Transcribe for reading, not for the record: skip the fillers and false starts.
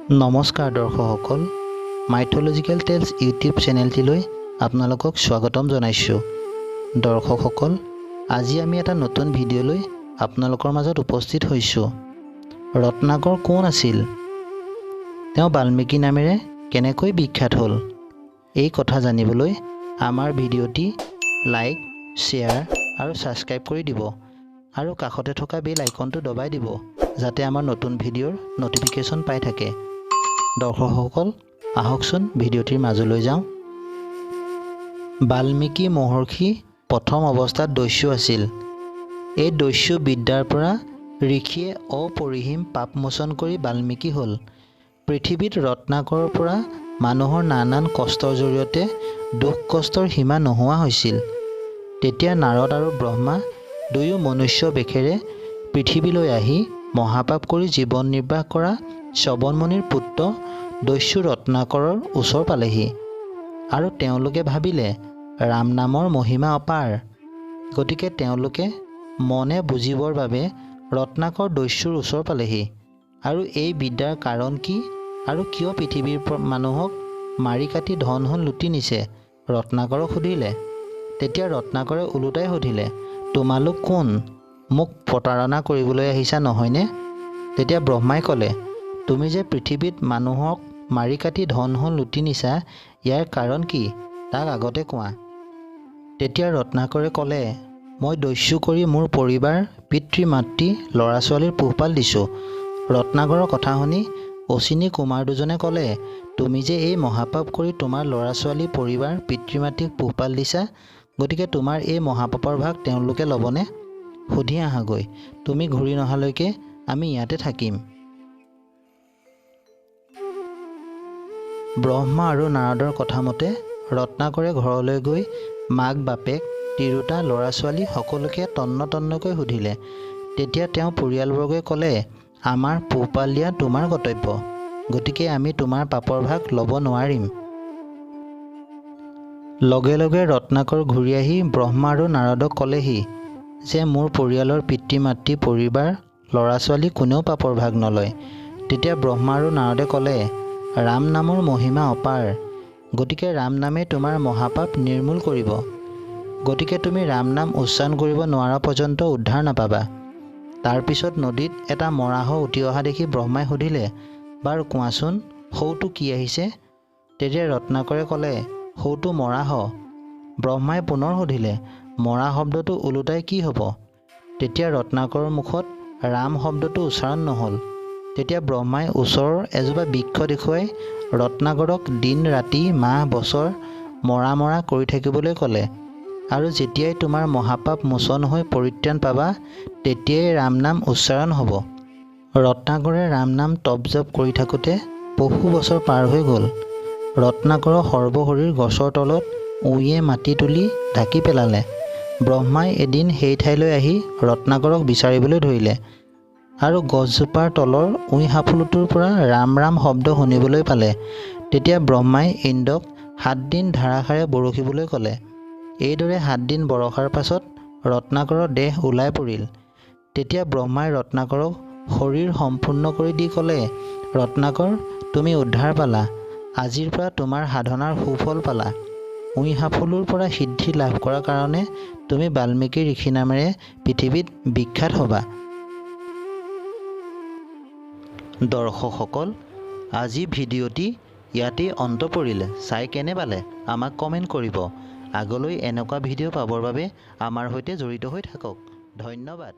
নমস্কাৰ দৰ্শকসকল, mythological tales YouTube চেনেলটিলৈ আপোনালোকক স্বাগতম জনাইছোঁ। দৰ্শকসকল, আজি আমি এটা নতুন ভিডিঅ'লৈ আপোনালোকৰ মাজত উপস্থিত হৈছোঁ। ৰত্নাকৰ কোন আছিল? তেওঁ বাল্মীকি নামেৰে কেনেকৈ বিখ্যাত হ'ল? এই কথা জানিবলৈ আমাৰ ভিডিঅ'টি লাইক, শ্বেয়াৰ আৰু ছাবস্ক্ৰাইব কৰি দিব আৰু কাষতে থকা বেল আইকনটো দবাই দিব যাতে আমাৰ নতুন ভিডিঅ'ৰ ন'টিফিকেশ্যন পাই থাকে। দৰ্শকসকল, আহকচোন ভিডিঅ'টিৰ মাজলৈ যাওঁ। বাল্মীকি মহৰ্ষি প্ৰথম অৱস্থাত দস্যু আছিল। এই দস্যু বিদ্যাৰ পৰা ঋষিয়ে অপৰিসীম পাপমোচন কৰি বাল্মীকি হ'ল। পৃথিৱীত ৰত্নাকৰৰ পৰা মানুহৰ নানান কষ্টৰ জৰিয়তে দুখ কষ্টৰ সীমা নোহোৱা হৈছিল। তেতিয়া নাৰদ আৰু ব্ৰহ্মা দুয়ো মনুষ্য বেশেৰে পৃথিৱীলৈ আহি মহাপাপ কৰি জীৱন নিৰ্বাহ কৰা শ্ৰৱণমুনিৰ পুত্ৰ দস্যু ৰত্নাকৰৰ ওচৰ পালেহি আৰু তেওঁলোকে ভাবিলে ৰাম নামৰ মহিমা অপাৰ। গতিকে তেওঁলোকে মনে বুজিবৰ বাবে ৰত্নাকৰ দস্যুৰ ওচৰ পালেহি আৰু এই বিদ্যাৰ কাৰণ কি আৰু কিয় পৃথিৱীৰ মানুহক মাৰি কাটি ধন লুটি নিছে ৰত্নাকৰক সুধিলে। তেতিয়া ৰত্নাকৰে ওলোটাই সুধিলে, তোমালোক কোন? মোক প্ৰতাৰণা কৰিবলৈ আহিছা নহয়নে? তেতিয়া ব্ৰহ্মাই ক'লে, তুমি যে পৃথিৱীত মানুহক মাৰি কাটি ধন লুটি নিছা, ইয়াৰ কাৰণ কি তাক আগতে কোৱা। তেতিয়া ৰত্নাকৰে ক'লে, মই দস্যু কৰি মোৰ পৰিবাৰ, পিতৃ মাতৃ, ল'ৰা ছোৱালীৰ পোহপাল দিছোঁ। ৰত্নাকৰৰ কথা শুনি অচিনী কুমাৰ দুজনে ক'লে, তুমি যে এই মহাপাপ কৰি তোমাৰ ল'ৰা ছোৱালী, পৰিবাৰ, পিতৃ মাতৃক পোহপাল দিছা, গতিকে তোমাৰ এই মহাপাপৰ ভাগ তেওঁলোকে ল'বনে? সুধি আহাগৈ, তুমি ঘূৰি নহালৈকে আমি ইয়াতে থাকিম। ব্ৰহ্মা আৰু নাৰদৰ কথামতে ৰত্নাকৰে ঘৰলৈ গৈ মাক বাপেক, তিৰোতা, ল'ৰা ছোৱালী সকলোকে তন্নকৈ সুধিলে। তেতিয়া তেওঁ পৰিয়ালবৰ্গই ক'লে, আমাৰ পোহপাল দিয়া তোমাৰ কৰ্তব্য, গতিকে আমি তোমাৰ পাপৰ ভাগ ল'ব নোৱাৰিম। লগে লগে ৰত্নাকৰ ঘূৰি আহি ব্ৰহ্মা আৰু নাৰদক ক'লেহি যে মোৰ পৰিয়ালৰ পিতৃ মাতৃ, পৰিবাৰ, ল'ৰা ছোৱালী কোনেও পাপৰ ভাগ নলয়। তেতিয়া ব্ৰহ্মা আৰু নাৰদে ক'লে, ৰাম নামৰ মহিমা অপাৰ, গতিকে ৰাম নামেই তোমাৰ মহাপাপ নিৰ্মূল কৰিব। গতিকে তুমি ৰাম নাম উচ্চাৰণ কৰিব নোৱাৰা পৰ্যন্ত উদ্ধাৰ নাপাবা। তাৰপিছত নদীত এটা মৰাহ উটি অহা দেখি ব্ৰহ্মাই সুধিলে, বাৰু কোৱাচোন সৌটো কি আহিছে? তেতিয়া ৰত্নাকৰে ক'লে, সৌটো মৰাহ। ব্ৰহ্মাই পুনৰ সুধিলে, মৰা শব্দটো ওলোটাই কি হ'ব? তেতিয়া ৰত্নাকৰৰ মুখত ৰাম শব্দটো উচ্চাৰণ নহ'ল। তেতিয়া ব্ৰহ্মাই ওচৰৰ এজোপা বৃক্ষ দেখুৱাই ৰত্নাকৰক দিন ৰাতি মাহ বছৰ মৰা কৰি থাকিবলৈ ক'লে আৰু যেতিয়াই তোমাৰ মহাপাপ মোচন হৈ পৰিত্ৰাণ পাবা তেতিয়াই ৰাম নাম উচ্চাৰণ হ'ব। ৰত্নাকৰে ৰাম নাম তপ জপ কৰি থাকোঁতে বহু বছৰ পাৰ হৈ গ'ল। ৰত্নাকৰৰ সৰ্বশৰীৰ গছৰ তলত উঁয়ে মাটি তুলি ঢাকি পেলালে। ব্ৰহ্মাই এদিন সেই ঠাইলৈ আহি ৰত্নাকৰক বিচাৰিবলৈ ধৰিলে আৰু গছজোপাৰ তলৰ উঁই সাফলুটোৰ পৰা ৰাম ৰাম শব্দ শুনিবলৈ পালে। তেতিয়া ব্ৰহ্মাই ইন্দ্ৰক 7 দিন ধাৰাসাৰে বৰষিবলৈ ক'লে। এইদৰে 7 দিন বৰষাৰ পাছত ৰত্নাকৰৰ দেহ ওলাই পৰিল। তেতিয়া ব্ৰহ্মাই ৰত্নাকৰক শৰীৰ সম্পূৰ্ণ কৰি দি ক'লে, ৰত্নাকৰ, তুমি উদ্ধাৰ পালা। আজিৰ পৰা তোমাৰ সাধনাৰ সুফল পালা। উঁই সাফলুৰ পৰা সিদ্ধি লাভ কৰাৰ কাৰণে তুমি বাল্মীকি ঋষি নামেৰে পৃথিৱীত বিখ্যাত হ'বা। দৰ্শকসকল, আজি ভিডিঅ'টি ইয়াতেই অন্ত পৰিলে। চাই কেনে পালে আমাক কমেণ্ট কৰিব। আগলৈ এনেকুৱা ভিডিঅ' পাবৰ বাবে আমাৰ সৈতে জড়িত হৈ থাকক। ধন্যবাদ।